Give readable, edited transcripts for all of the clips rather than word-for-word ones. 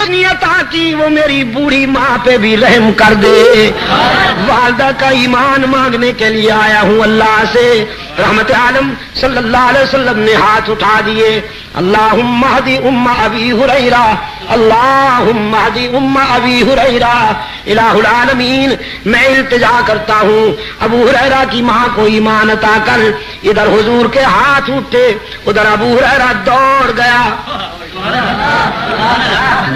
نیت آتی وہ میری بوڑھی ماں پہ بھی رحم کر دے. والدہ کا ایمان مانگنے کے لیے آیا ہوں اللہ سے. رحمت عالم صلی اللہ علیہ وسلم نے ہاتھ اٹھا دیے. اللہم اہدی ام ابی ہریرہ، اللہم اہدی ام ابی ہریرہ. الہ العالمین میں التجا کرتا ہوں ابو ہریرہ کی ماں کو ایمان عطا کر. ادھر حضور کے ہاتھ اٹھے، ادھر ابو ہریرہ دوڑ گیا،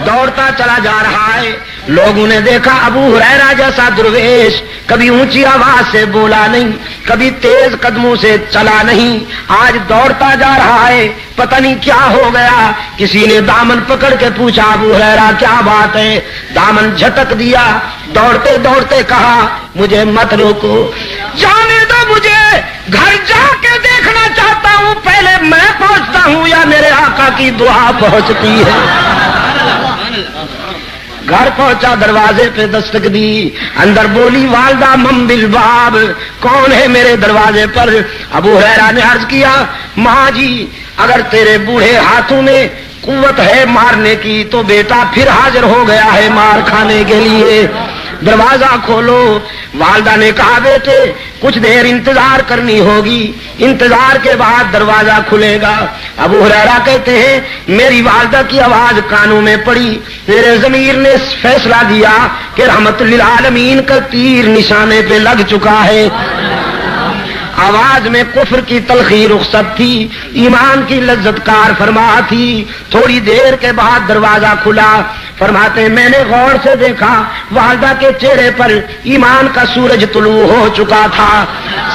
دوڑتا چلا جا رہا ہے. لوگوں نے دیکھا ابو ہریرہ جیسا درویش کبھی اونچی آواز سے بولا نہیں، کبھی تیز قدموں سے چلا نہیں، آج دوڑتا جا رہا ہے. پتہ نہیں کیا ہو گیا. کسی نے دامن پکڑ کے پوچھا ابو ہریرہ کیا بات ہے؟ دامن جھٹک دیا. دوڑتے دوڑتے کہا مجھے مت روکو، جانے دو، مجھے گھر جا کے دیکھنا چاہتا ہوں. پہلے میں پہنچتا ہوں یا میرے آقا کی دعا پہنچتی ہے. گھر پہنچا، دروازے پہ دستک دی. اندر بولی والدہ من بالباب، کون ہے میرے دروازے پر؟ ابو ہریرہ نے عرض کیا ماں جی اگر تیرے بوڑھے ہاتھوں میں قوت ہے مارنے کی تو بیٹا پھر حاضر ہو گیا ہے مار کھانے کے لیے، دروازہ کھولو. والدہ نے کہا بیٹے کچھ دیر انتظار کرنی ہوگی، انتظار کے بعد دروازہ کھلے گا. ابو ہریرہ کہتے ہیں میری والدہ کی آواز کانوں میں پڑی. میرے ضمیر نے فیصلہ دیا کہ رحمت للعالمین کا تیر نشانے پہ لگ چکا ہے. آواز میں کفر کی تلخی رخصت تھی، ایمان کی لذت کار فرما تھی. تھوڑی دیر کے بعد دروازہ کھلا. فرماتے میں نے غور سے دیکھا والدہ کے چہرے پر ایمان کا سورج طلوع ہو چکا تھا،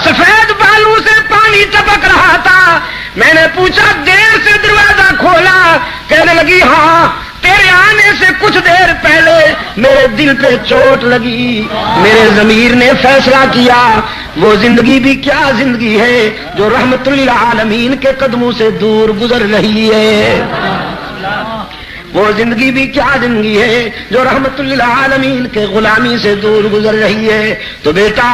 سفید بالوں سے پانی ٹپک رہا تھا. میں نے پوچھا دیر سے دروازہ کھولا؟ کہنے لگی ہاں تیرے آنے سے کچھ دیر پہلے میرے دل پہ چوٹ لگی. میرے ضمیر نے فیصلہ کیا وہ زندگی بھی کیا زندگی ہے جو رحمت للعالمین کے قدموں سے دور گزر رہی ہے. وہ زندگی بھی کیا زندگی ہے جو رحمت للعالمین کے غلامی سے دور گزر رہی ہے. تو بیٹا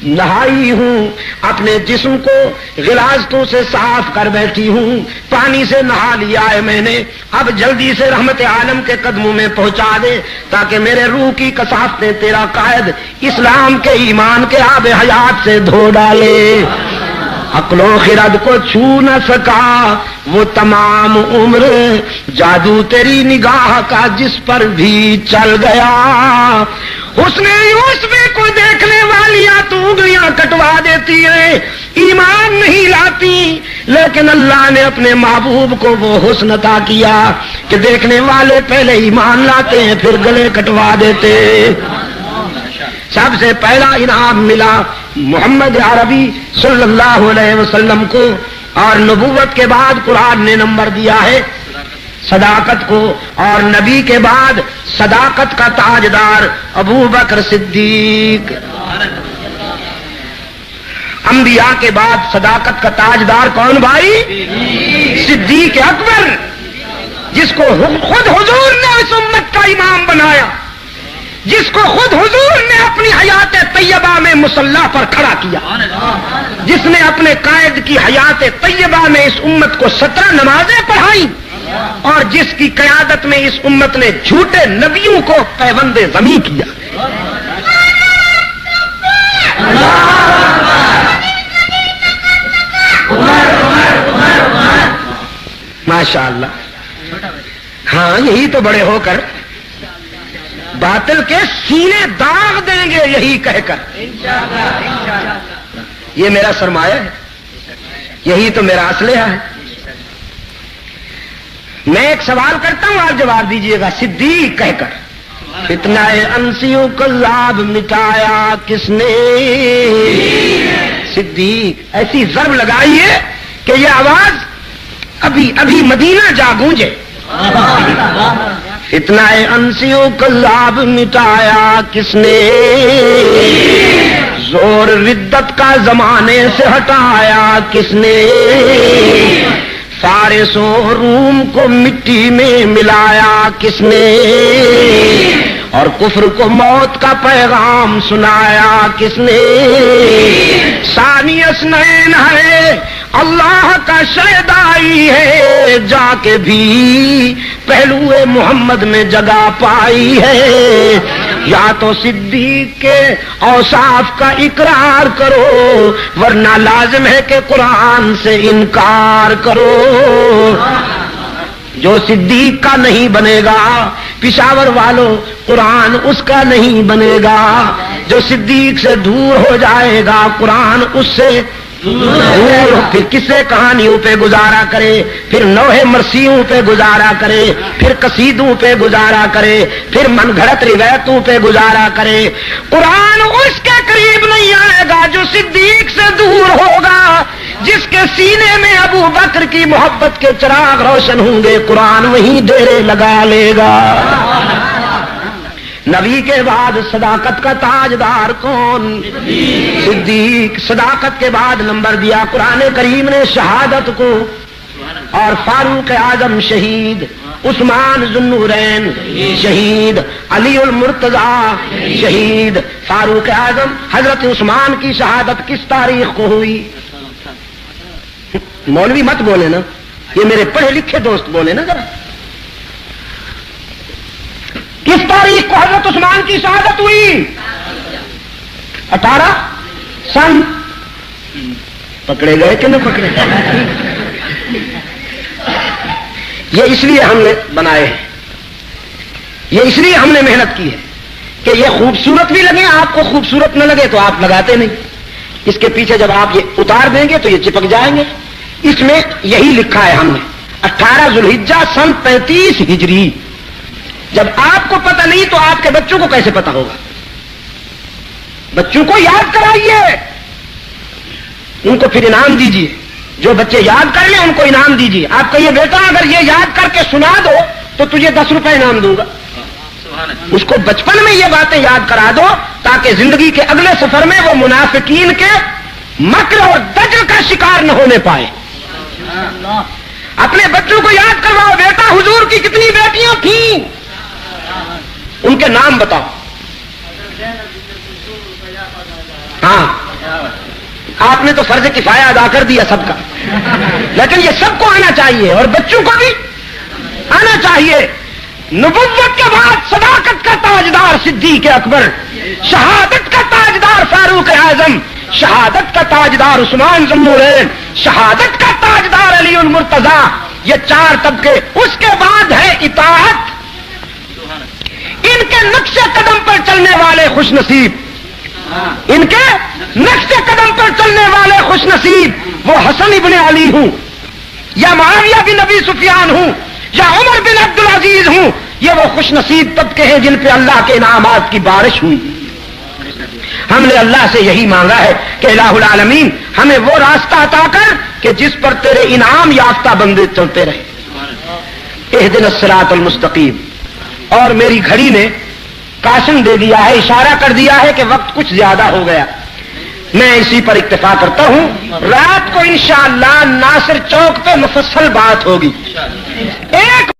نہائی ہوں، اپنے جسم کو غلاظتوں سے صاف کر بیٹھی ہوں، پانی سے نہا لیا ہے میں نے. اب جلدی سے رحمت عالم کے قدموں میں پہنچا دے تاکہ میرے روح کی کثافتیں تیرا قائد اسلام کے ایمان کے آب حیات سے دھو ڈالے. عقل و خرد کو چھو نہ سکا وہ تمام عمر، جادو تیری نگاہ کا جس پر بھی چل گیا. حسن یوسف کو دیکھنے والیاں تو انگلیاں کٹوا دیتی ہیں، ایمان نہیں لاتی، لیکن اللہ نے اپنے محبوب کو وہ حسن عطا کیا کہ دیکھنے والے پہلے ایمان لاتے ہیں پھر گلے کٹوا دیتے. سب سے پہلا انعام ملا محمد عربی صلی اللہ علیہ وسلم کو، اور نبوت کے بعد قرآن نے نمبر دیا ہے صداقت کو، اور نبی کے بعد صداقت کا تاجدار ابو بکر صدیق. انبیاء کے بعد صداقت کا تاجدار کون بھائی؟ صدیق اکبر، جس کو خود حضور نے اس امت کا امام بنایا، جس کو خود حضور نے اپنی حیات طیبہ میں مصلی پر کھڑا کیا، جس نے اپنے قائد کی حیات طیبہ میں اس امت کو 17 نمازیں پڑھائیں، اور جس کی قیادت میں اس امت نے جھوٹے نبیوں کو پیوند ضمی کیا. ماشاء اللہ. ہاں یہی تو بڑے ہو کر باطل کے سینے داغ دیں گے یہی کہہ کر. یہ میرا سرمایہ ہے، یہی تو میرا اسلحہ ہے. میں ایک سوال کرتا ہوں آپ جواب دیجئے گا. صدیق کہہ کر فتنہ انسیوں کا لاب مٹایا کس نے؟ صدیق ایسی ضرب لگائیے کہ یہ آواز ابھی ابھی مدینہ جا گونجے. فتنہ انسیوں کا لاب مٹایا کس نے؟ زور ردت کا زمانے سے ہٹایا کس نے؟ فارس و روم کو مٹی میں ملایا کس نے؟ اور کفر کو موت کا پیغام سنایا کس نے؟ ثانی اثنین ہے اللہ کا شیدائی ہے، جا کے بھی پہلوئے محمد میں جگہ پائی ہے۔ یا تو صدیق کے اوصاف کا اقرار کرو، ورنہ لازم ہے کہ قرآن سے انکار کرو۔ جو صدیق کا نہیں بنے گا پشاور والوں، قرآن اس کا نہیں بنے گا۔ جو صدیق سے دور ہو جائے گا قرآن اس سے دور، پھر کسے کہانیوں پہ گزارا کرے، پھر نوحے مرثیوں پہ گزارا کرے، پھر قصیدوں پہ گزارا کرے، پھر من گھڑت روایتوں پہ گزارا کرے۔ قرآن اس کے قریب نہیں آئے گا جو صدیق سے دور ہوگا۔ جس کے سینے میں ابو بکر کی محبت کے چراغ روشن ہوں گے قرآن وہیں ڈیرے لگا لے گا۔ نبی کے بعد صداقت کا تاجدار کون؟ صدیق۔ صداقت کے بعد نمبر دیا قرآن کریم نے شہادت کو، اور فاروق اعظم شہید، عثمان ذو النورین شہید، علی المرتضی شہید۔ فاروق اعظم حضرت عثمان کی شہادت کس تاریخ کو ہوئی؟ مولوی مت بولے نا، یہ میرے پڑھے لکھے دوست بولے نا ذرا، کس تاریخ کو حضرت عثمان کی شہادت ہوئی؟ 18 سن۔ پکڑے گئے کہ نہ پکڑے؟ یہ اس لیے ہم نے بنائے ہیں، یہ اس لیے ہم نے محنت کی ہے کہ یہ خوبصورت بھی لگے، آپ کو خوبصورت نہ لگے تو آپ لگاتے نہیں۔ اس کے پیچھے جب آپ یہ اتار دیں گے تو یہ چپک جائیں گے۔ اس میں یہی لکھا ہے ہم نے 18 ذوالحجہ سن 35 ہجری۔ جب آپ کو پتہ نہیں تو آپ کے بچوں کو کیسے پتہ ہوگا؟ بچوں کو یاد کرائیے، ان کو پھر انعام دیجیے۔ جو بچے یاد کر لیں ان کو انعام دیجیے۔ آپ کہیے بیٹا اگر یہ یاد کر کے سنا دو تو تجھے 10 روپے انعام دوں گا۔ اس کو بچپن میں یہ باتیں یاد کرا دو تاکہ زندگی کے اگلے سفر میں وہ منافقین کے مکر اور دجل کا شکار نہ ہونے پائے۔ اپنے بچوں کو یاد کرواؤ، بیٹا حضور کی کتنی بیٹیاں تھیں، ان کے نام بتاؤ۔ ہاں آپ نے تو فرض کفایہ ادا کر دیا سب کا، لیکن یہ سب کو آنا چاہیے اور بچوں کو بھی آنا چاہیے۔ نبوت کے بعد صداقت کا تاجدار صدیق اکبر، شہادت کا تاجدار فاروق اعظم، شہادت کا تاجدار عثمان ذو النورین، شہادت کا تاجدار علی المرتضی۔ یہ 4 طبقے۔ اس کے بعد ہے اطاعت۔ ان کے نقش قدم پر چلنے والے خوش نصیب، ان کے نقش قدم پر چلنے والے خوش نصیب، وہ حسن ابن علی ہوں یا معاویہ بن ابی سفیان ہوں یا عمر بن عبد العزیز ہوں، یہ وہ خوش نصیب طبقے ہیں جن پہ اللہ کے انعامات کی بارش ہوئی۔ ہم نے اللہ سے یہی مانگا ہے کہ الہ العالمین ہمیں وہ راستہ عطا کر کہ جس پر تیرے انعام یافتہ بندے چلتے رہے۔ اہدنا الصراط المستقیم۔ اور میری گھڑی نے کاشن دے دیا ہے، اشارہ کر دیا ہے کہ وقت کچھ زیادہ ہو گیا، میں اسی پر اکتفا کرتا ہوں۔ رات کو انشاءاللہ ناصر چوک پہ مفصل بات ہوگی۔ ایک